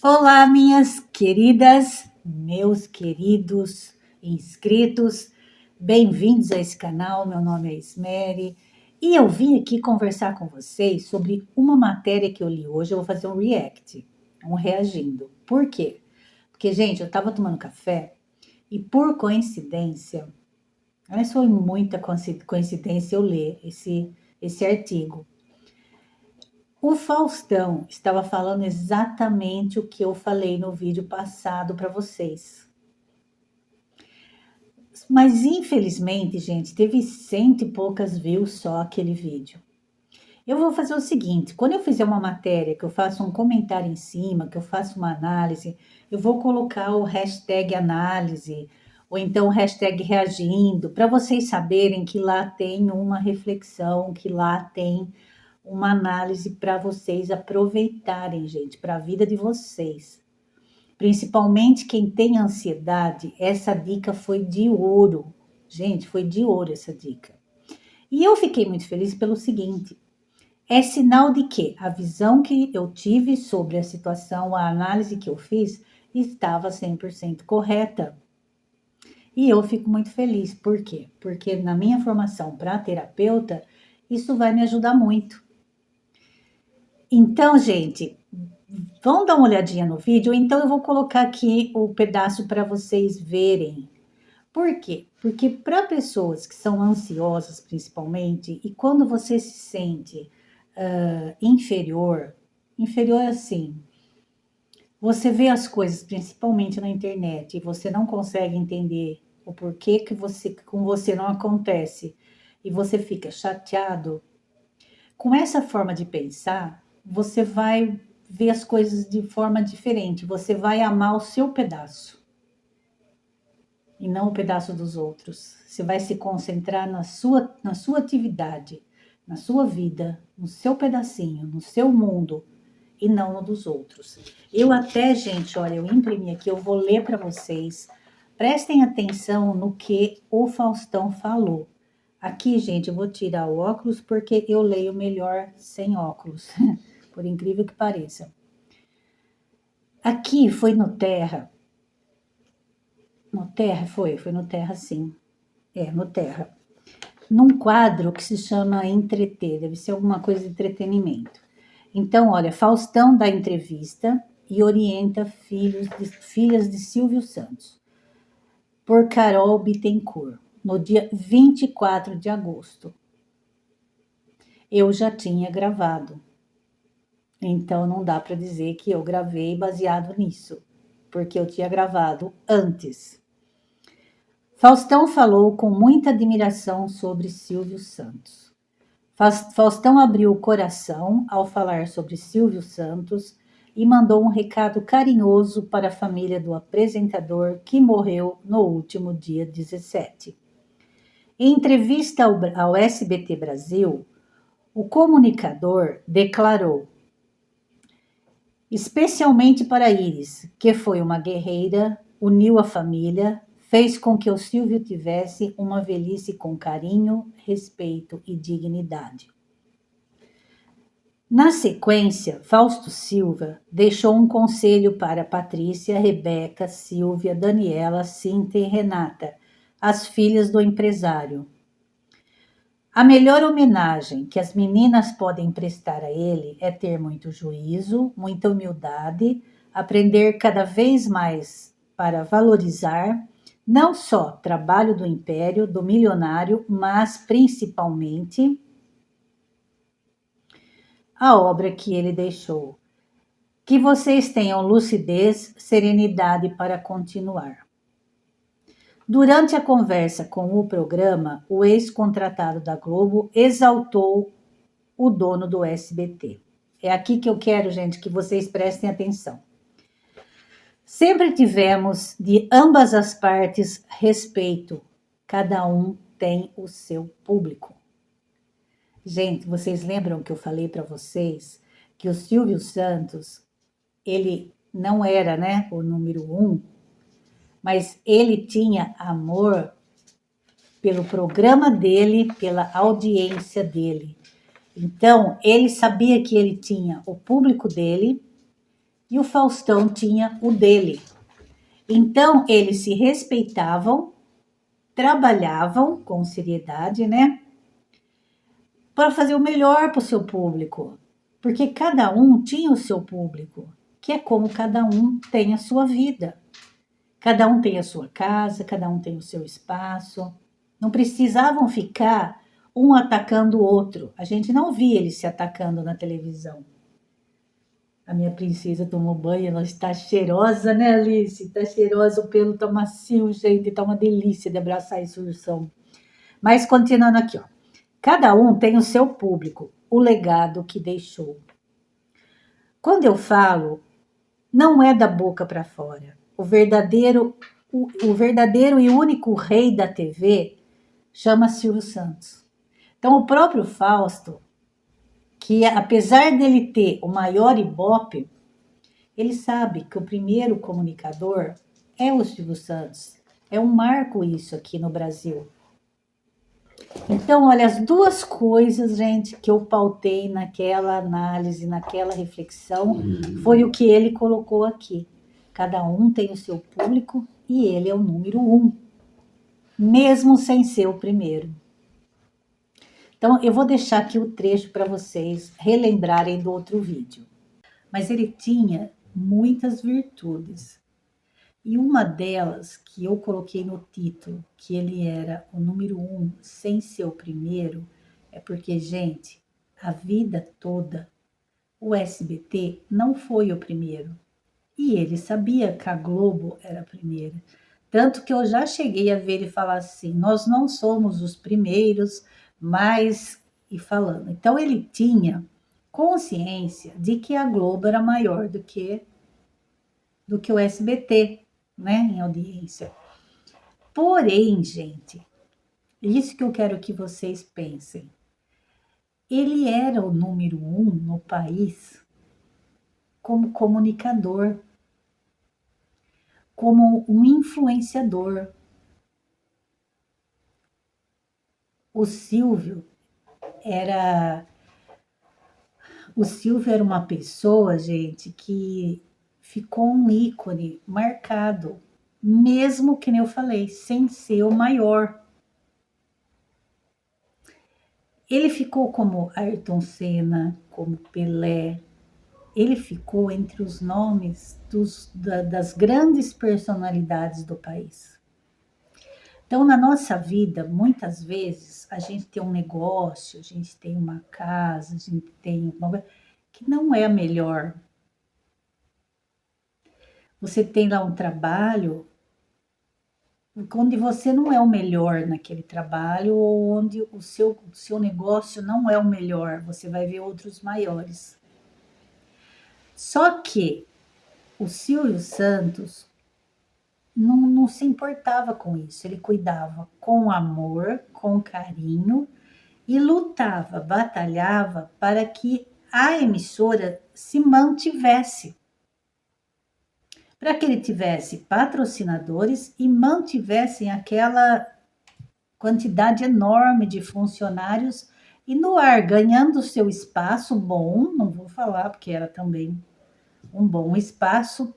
Olá, minhas queridas, meus queridos inscritos, bem-vindos a esse canal. Meu nome é Ismeri e eu vim aqui conversar com vocês sobre uma matéria que eu li hoje. Eu vou fazer um react, um reagindo. Por quê? Porque, gente, eu estava tomando café e, por coincidência, mas foi muita coincidência eu ler esse artigo. O Faustão estava falando exatamente o que eu falei no vídeo passado para vocês. Mas infelizmente, gente, teve cento e poucas views só aquele vídeo. Eu vou fazer o seguinte: quando eu fizer uma matéria, que eu faço um comentário em cima, que eu faço uma análise, eu vou colocar o hashtag análise, ou então o hashtag reagindo, para vocês saberem que lá tem uma reflexão, que lá tem uma análise para vocês aproveitarem, gente, para a vida de vocês. Principalmente quem tem ansiedade, essa dica foi de ouro. Gente, foi de ouro essa dica. E eu fiquei muito feliz pelo seguinte: é sinal de que a visão que eu tive sobre a situação, a análise que eu fiz, estava 100% correta. E eu fico muito feliz. Por quê? Porque na minha formação para terapeuta, isso vai me ajudar muito. Então, gente, vão dar uma olhadinha no vídeo, então eu vou colocar aqui o pedaço para vocês verem. Por quê? Porque para pessoas que são ansiosas, principalmente, e quando você se sente inferior, inferior assim, você vê as coisas, principalmente na internet, e você não consegue entender o porquê que com você não acontece, e você fica chateado, com essa forma de pensar, você vai ver as coisas de forma diferente. Você vai amar o seu pedaço e não o pedaço dos outros. Você vai se concentrar na sua atividade, na sua vida, no seu pedacinho, no seu mundo e não no dos outros. Eu até, gente, olha, eu imprimi aqui, eu vou ler para vocês. Prestem atenção no que o Faustão falou. Aqui, gente, eu vou tirar o óculos porque eu leio melhor sem óculos, por incrível que pareça. Aqui foi no Terra. No Terra foi no Terra, sim. É, no Terra. Num quadro que se chama Entreter, deve ser alguma coisa de entretenimento. Então, olha, Faustão dá entrevista e orienta filhas de Silvio Santos, por Carol Bittencourt, no dia 24 de agosto. Eu já tinha gravado. Então não dá para dizer que eu gravei baseado nisso, porque eu tinha gravado antes. Faustão falou com muita admiração sobre Silvio Santos. Faustão abriu o coração ao falar sobre Silvio Santos e mandou um recado carinhoso para a família do apresentador que morreu no último dia 17. Em entrevista ao SBT Brasil, o comunicador declarou: especialmente para Iris, que foi uma guerreira, uniu a família, fez com que o Silvio tivesse uma velhice com carinho, respeito e dignidade. Na sequência, Fausto Silva deixou um conselho para Patrícia, Rebeca, Silvia, Daniela, Cíntia e Renata, as filhas do empresário. A melhor homenagem que as meninas podem prestar a ele é ter muito juízo, muita humildade, aprender cada vez mais para valorizar não só o trabalho do império, do milionário, mas principalmente a obra que ele deixou. Que vocês tenham lucidez, serenidade para continuar. Durante a conversa com o programa, o ex-contratado da Globo exaltou o dono do SBT. É aqui que eu quero, gente, que vocês prestem atenção. Sempre tivemos de ambas as partes respeito. Cada um tem o seu público. Gente, vocês lembram que eu falei para vocês que o Silvio Santos, ele não era, né, o número 1, mas ele tinha amor pelo programa dele, pela audiência dele. Então, ele sabia que ele tinha o público dele e o Faustão tinha o dele. Então, eles se respeitavam, trabalhavam com seriedade, né? Para fazer o melhor para o seu público. Porque cada um tinha o seu público, que é como cada um tem a sua vida. Cada um tem a sua casa, cada um tem o seu espaço. Não precisavam ficar um atacando o outro. A gente não via eles se atacando na televisão. A minha princesa tomou banho, ela está cheirosa, né, Alice? Está cheirosa, o pelo tá macio, gente, tá uma delícia de abraçar esse ursão. Mas continuando aqui, ó. Cada um tem o seu público, o legado que deixou. Quando eu falo, não é da boca para fora. O verdadeiro e único rei da TV chama Silvio Santos. Então, o próprio Fausto, que apesar dele ter o maior ibope, ele sabe que o primeiro comunicador é o Silvio Santos. É um marco isso aqui no Brasil. Então, olha, as duas coisas, gente, que eu pautei naquela análise, naquela reflexão, foi o que ele colocou aqui. Cada um tem o seu público e ele é o número 1, mesmo sem ser o primeiro. Então, eu vou deixar aqui o trecho para vocês relembrarem do outro vídeo. Mas ele tinha muitas virtudes. E uma delas, que eu coloquei no título, que ele era o número 1 sem ser o primeiro, é porque, gente, a vida toda, o SBT não foi o primeiro. E ele sabia que a Globo era a primeira. Tanto que eu já cheguei a ver ele falar assim, nós não somos os primeiros, mas... E falando. Então, ele tinha consciência de que a Globo era maior do que o SBT, né, em audiência. Porém, gente, isso que eu quero que vocês pensem. Ele era o número 1 no país como comunicador, como um influenciador. O Silvio era uma pessoa, gente, que ficou um ícone marcado, mesmo que nem eu falei, sem ser o maior. Ele ficou como Ayrton Senna, como Pelé. Ele ficou entre os nomes das grandes personalidades do país. Então, na nossa vida, muitas vezes, a gente tem um negócio, a gente tem uma casa, a gente tem uma... que não é a melhor. Você tem lá um trabalho onde você não é o melhor naquele trabalho, ou onde o seu negócio não é o melhor, você vai ver outros maiores. Só que o Silvio Santos não se importava com isso, ele cuidava com amor, com carinho e lutava, batalhava para que a emissora se mantivesse, para que ele tivesse patrocinadores e mantivessem aquela quantidade enorme de funcionários e no ar, ganhando seu espaço bom, não vou falar porque era também um bom espaço.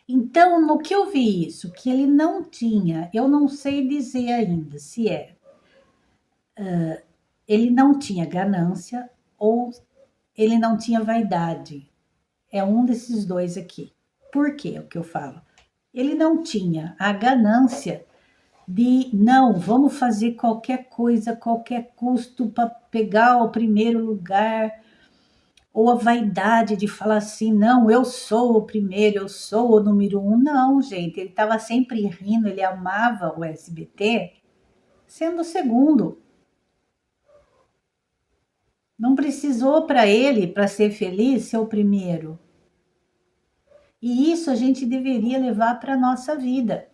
Então, no que eu vi isso, que ele não tinha, eu não sei dizer ainda se ele não tinha ganância ou ele não tinha vaidade. É um desses dois aqui. Por quê? O que eu falo? Ele não tinha a ganância de, não, vamos fazer qualquer coisa, qualquer custo para pegar o primeiro lugar, ou a vaidade de falar assim, não, eu sou o primeiro, eu sou o número 1. Não, gente, ele estava sempre rindo, ele amava o SBT, sendo o segundo. Não precisou para ele, para ser feliz, ser o primeiro. E isso a gente deveria levar para a nossa vida.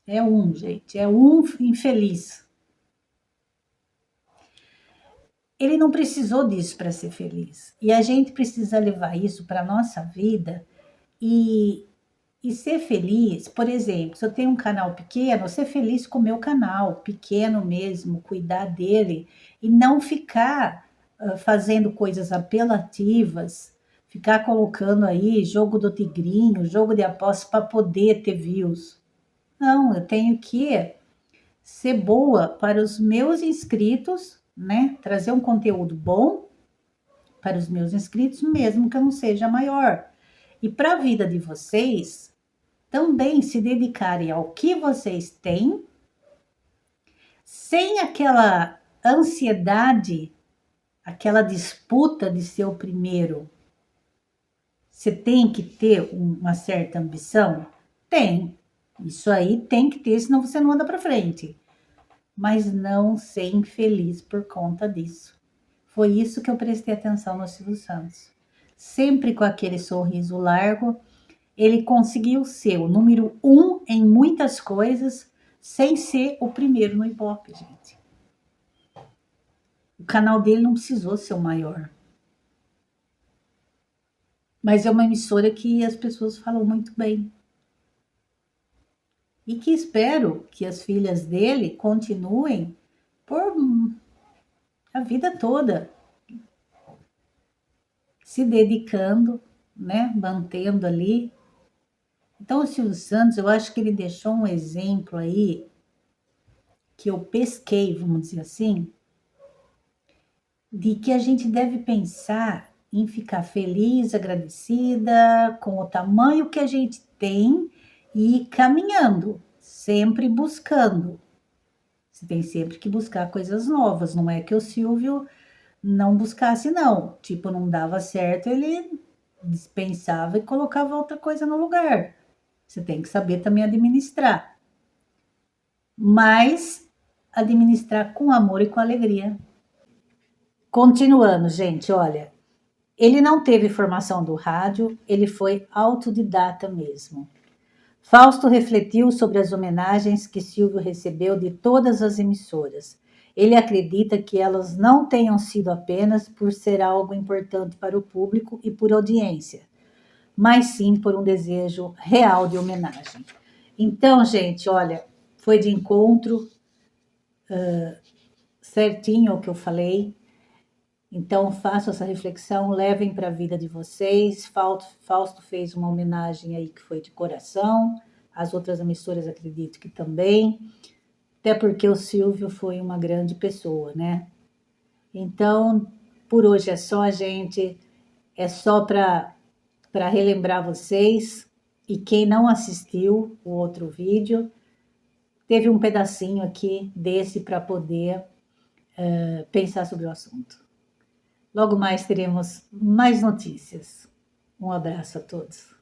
É um, gente, é um infeliz. Ele não precisou disso para ser feliz. E a gente precisa levar isso para a nossa vida e ser feliz. Por exemplo, se eu tenho um canal pequeno, ser feliz com o meu canal, pequeno mesmo, cuidar dele e não ficar fazendo coisas apelativas ficar colocando aí jogo do tigrinho, jogo de apostas para poder ter views. Não, eu tenho que ser boa para os meus inscritos, né? Trazer um conteúdo bom para os meus inscritos, mesmo que eu não seja maior. E para a vida de vocês, também se dedicarem ao que vocês têm, sem aquela ansiedade, aquela disputa de ser o primeiro. Você tem que ter uma certa ambição? Tem. Isso aí tem que ter, senão você não anda para frente. Mas não ser infeliz por conta disso. Foi isso que eu prestei atenção no Silvio Santos. Sempre com aquele sorriso largo, ele conseguiu ser o número 1 em muitas coisas, sem ser o primeiro no Ibope, gente. O canal dele não precisou ser o maior. Mas é uma emissora que as pessoas falam muito bem. E que espero que as filhas dele continuem por a vida toda, se dedicando, né, mantendo ali. Então, o Silvio Santos, eu acho que ele deixou um exemplo aí que eu pesquei, vamos dizer assim, de que a gente deve pensar em ficar feliz, agradecida com o tamanho que a gente tem e ir caminhando, sempre buscando. Você tem sempre que buscar coisas novas, não é que o Silvio não buscasse, não. Tipo, não dava certo, ele dispensava e colocava outra coisa no lugar. Você tem que saber também administrar. Mas administrar com amor e com alegria. Continuando, gente, olha, ele não teve formação do rádio, ele foi autodidata mesmo. Fausto refletiu sobre as homenagens que Silvio recebeu de todas as emissoras. Ele acredita que elas não tenham sido apenas por ser algo importante para o público e por audiência, mas sim por um desejo real de homenagem. Então, gente, olha, foi de encontro certinho ao que eu falei. Então, façam essa reflexão, levem para a vida de vocês. Fausto fez uma homenagem aí que foi de coração. As outras emissoras acredito que também. Até porque o Silvio foi uma grande pessoa, né? Então, por hoje é só, gente. É só para relembrar vocês. E quem não assistiu o outro vídeo, teve um pedacinho aqui desse para poder pensar sobre o assunto. Logo mais teremos mais notícias. Um abraço a todos.